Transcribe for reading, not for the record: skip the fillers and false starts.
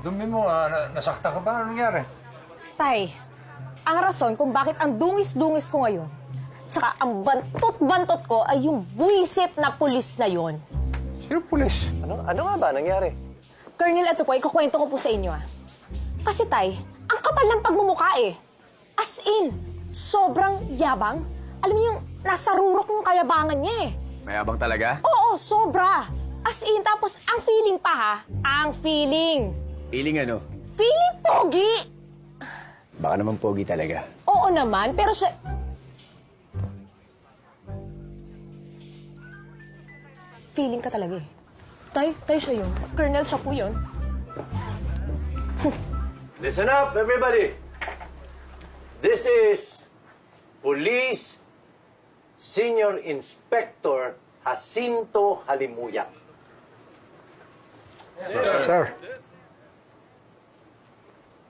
dumi mo, nasaktan ka ba? Anong nangyari? Tay, ang rason kung bakit ang dungis-dungis ko ngayon, tsaka ang bantot-bantot ko ay yung buwisit na pulis na yon. Sino pulis? Ano nga ba nangyari? Colonel, ito po, ikukwento ko po sa inyo, ah. Kasi, Tay, ang kapal ng pagmumukha, eh. As in, sobrang yabang. Alam niyo yung nasa rurok yung kayabangan niya, eh. Mayabang talaga? Oo, sobra. As in, tapos ang feeling pa, ha? Ang feeling. Feeling ano? Feeling pogi. Baka naman pogi talaga. Oo naman, pero siya... Feeling ka talaga, eh. Tay siya yun. Colonel, siya po yun. Listen up, everybody. This is Police Senior Inspector Jacinto Halimuyak. Sir.